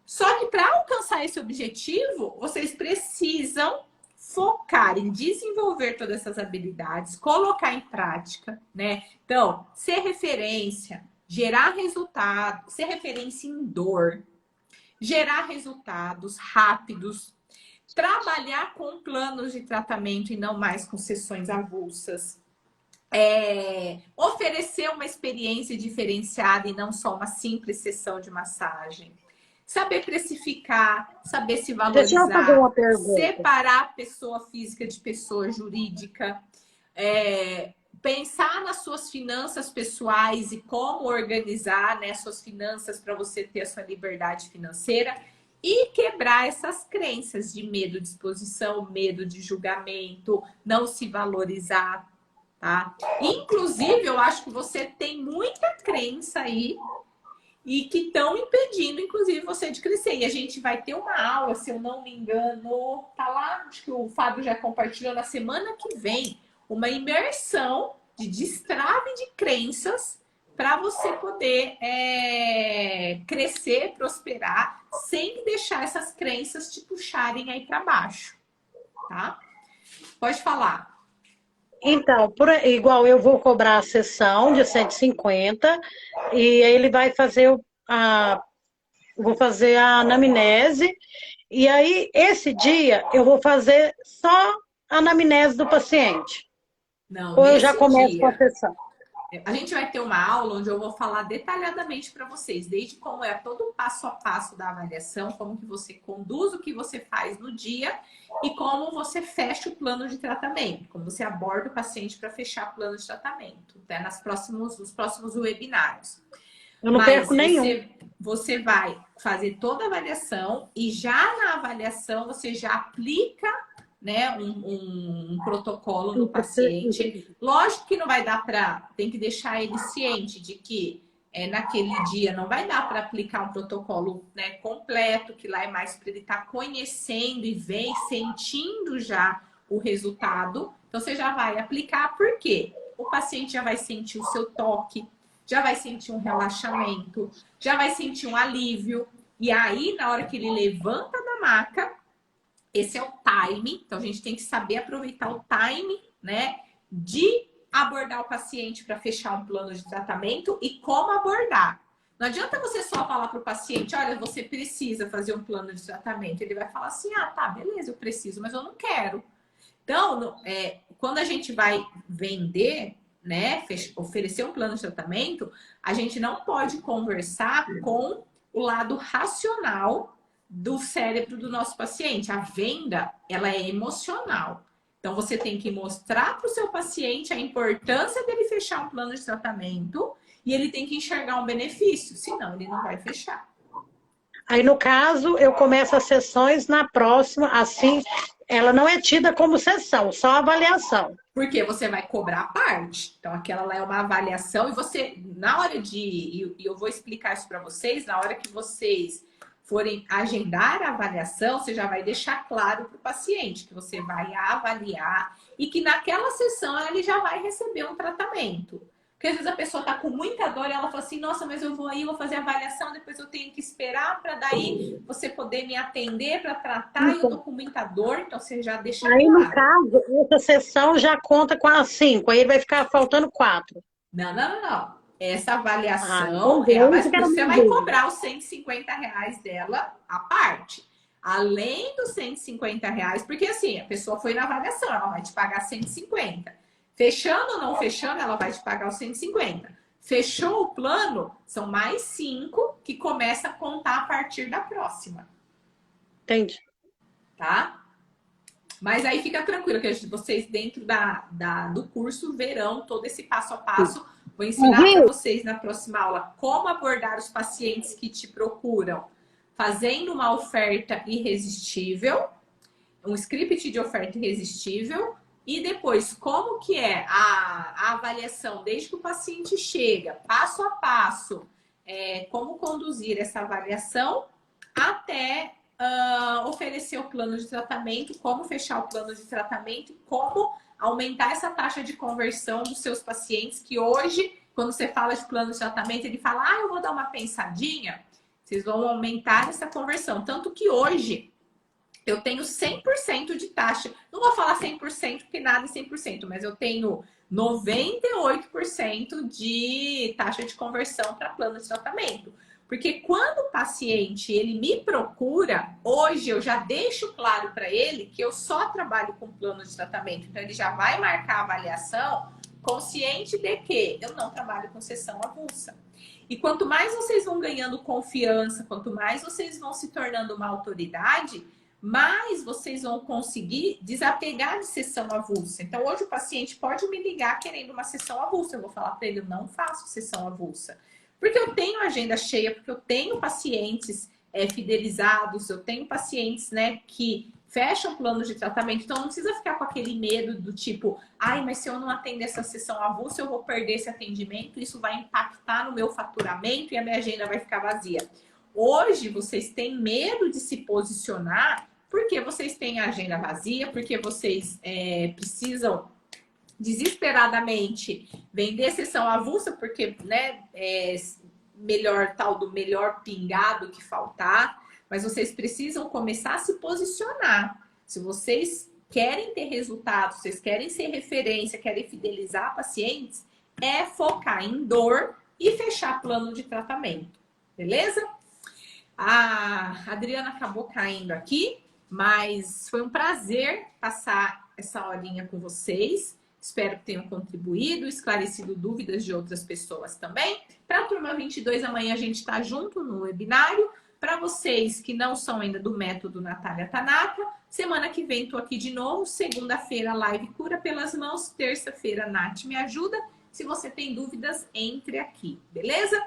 Só que para alcançar esse objetivo, vocês precisam focar em desenvolver todas essas habilidades, colocar em prática, né? Então, ser referência, gerar resultado, ser referência em dor, gerar resultados rápidos, trabalhar com planos de tratamento e não mais com sessões avulsas, oferecer uma experiência diferenciada e não só uma simples sessão de massagem. Saber precificar, saber se Deixa eu fazer valorizar, uma pergunta. separar pessoa física de pessoa jurídica, pensar nas suas finanças pessoais e como organizar, né, suas finanças para você ter a sua liberdade financeira e quebrar essas crenças de medo de exposição, medo de julgamento, não se valorizar, tá? Inclusive, eu acho que você tem muita crença aí e que estão impedindo, inclusive, você de crescer. E a gente vai ter uma aula, se eu não me engano, tá lá, acho que o Fábio já compartilhou na semana que vem, uma imersão de destrave de crenças para você poder crescer, prosperar, sem deixar essas crenças te puxarem aí para baixo, tá? Pode falar. Então, igual eu vou cobrar a sessão de 150 e aí ele vai fazer vou fazer a anamnese e aí esse dia eu vou fazer só a anamnese do paciente. Não, Ou eu já nesse começo com a dia, sessão. a gente vai ter uma aula onde eu vou falar detalhadamente para vocês, desde como é todo o passo a passo da avaliação, como que você conduz o que você faz no dia e como você fecha o plano de tratamento, como você aborda o paciente para fechar o plano de tratamento, né, nos próximos webinários. Eu não perco nenhum. Você vai fazer toda a avaliação e já na avaliação você já aplica, né, um protocolo no paciente. Lógico que não vai dar para... Tem que deixar ele ciente de que naquele dia não vai dar para aplicar um protocolo, né, completo, que lá é mais para ele estar conhecendo e sentindo já o resultado. Então, você já vai aplicar, por quê? O paciente já vai sentir o seu toque, já vai sentir um relaxamento, já vai sentir um alívio. E aí, na hora que ele levanta da maca, esse é o time. Então, a gente tem que saber aproveitar o time, né, de abordar o paciente para fechar um plano de tratamento e como abordar. Não adianta você só falar para o paciente, olha, você precisa fazer um plano de tratamento. Ele vai falar assim, ah, tá, beleza, eu preciso, mas eu não quero. Então, quando a gente vai vender, né, oferecer um plano de tratamento, a gente não pode conversar com o lado racional do cérebro do nosso paciente. A venda, ela é emocional. Então, você tem que mostrar para o seu paciente a importância dele fechar um plano de tratamento e ele tem que enxergar um benefício, senão ele não vai fechar. Aí, no caso, eu começo as sessões na próxima, assim, ela não é tida como sessão, só avaliação. Porque você vai cobrar a parte. Então, aquela lá é uma avaliação e você, na hora de... E eu vou explicar isso para vocês, na hora que vocês forem agendar a avaliação, você já vai deixar claro para o paciente que você vai avaliar e que naquela sessão ele já vai receber um tratamento. Porque às vezes a pessoa está com muita dor e ela fala assim, nossa, mas eu vou aí, vou fazer a avaliação, depois eu tenho que esperar para daí você poder me atender para tratar e eu tô com muita dor, então você já deixa aí, claro. no caso, essa sessão já conta com as 5, aí ele vai ficar faltando 4. Não. Essa avaliação, você vai cobrar os R$150 dela à parte. Além dos R$150, porque assim, a pessoa foi na avaliação, ela vai te pagar 150. Fechando ou não fechando, ela vai te pagar os 150. Fechou o plano, são mais 5 que começa a contar a partir da próxima. Entendi. Tá? Mas aí fica tranquilo, que vocês dentro do curso verão todo esse passo a passo. Vou ensinar para vocês na próxima aula como abordar os pacientes que te procuram, fazendo uma oferta irresistível, um script de oferta irresistível, E depois, como que é a avaliação desde que o paciente chega, passo a passo, como conduzir essa avaliação até oferecer o plano de tratamento, como fechar o plano de tratamento, como aumentar essa taxa de conversão dos seus pacientes, que hoje, quando você fala de plano de tratamento, ele fala, eu vou dar uma pensadinha, vocês vão aumentar essa conversão. Tanto que hoje eu tenho 100% de taxa. Não vou falar 100% porque nada é 100%, mas eu tenho 98% de taxa de conversão para plano de tratamento. Porque quando o paciente ele me procura, hoje eu já deixo claro para ele que eu só trabalho com plano de tratamento. Então ele já vai marcar a avaliação consciente de que eu não trabalho com sessão avulsa. E quanto mais vocês vão ganhando confiança, quanto mais vocês vão se tornando uma autoridade, mais vocês vão conseguir desapegar de sessão avulsa. Então, hoje o paciente pode me ligar querendo uma sessão avulsa. Eu vou falar para ele, eu não faço sessão avulsa. Porque eu tenho agenda cheia, porque eu tenho pacientes fidelizados, eu tenho pacientes, né, que fecham planos de tratamento. Então, não precisa ficar com aquele medo do tipo, mas se eu não atender essa sessão avulsa, eu vou perder esse atendimento, isso vai impactar no meu faturamento e a minha agenda vai ficar vazia. Hoje, vocês têm medo de se posicionar porque vocês têm a agenda vazia, porque vocês precisam desesperadamente vender sessão avulsa, porque, né, melhor tal do melhor pingar do que faltar, mas vocês precisam começar a se posicionar. Se vocês querem ter resultados, vocês querem ser referência, querem fidelizar pacientes, é focar em dor e fechar plano de tratamento, beleza? A Adriana acabou caindo aqui, mas foi um prazer passar essa horinha com vocês. Espero que tenham contribuído, esclarecido dúvidas de outras pessoas também. Para a turma 22, amanhã a gente está junto no webinário. Para vocês que não são ainda do método Natália Tanaka, semana que vem estou aqui de novo. Segunda-feira, live Cura pelas Mãos. Terça-feira, Nath me ajuda. Se você tem dúvidas, entre aqui, beleza?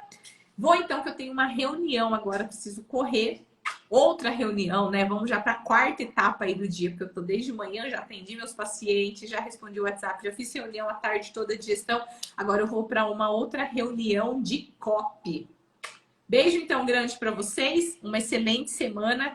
Vou então, que eu tenho uma reunião agora, preciso correr. Outra reunião, né? Vamos já para a quarta etapa aí do dia, porque eu tô desde manhã, já atendi meus pacientes, já respondi o WhatsApp, já fiz reunião a tarde toda de gestão. Agora eu vou para uma outra reunião de copy. Beijo então grande para vocês, uma excelente semana.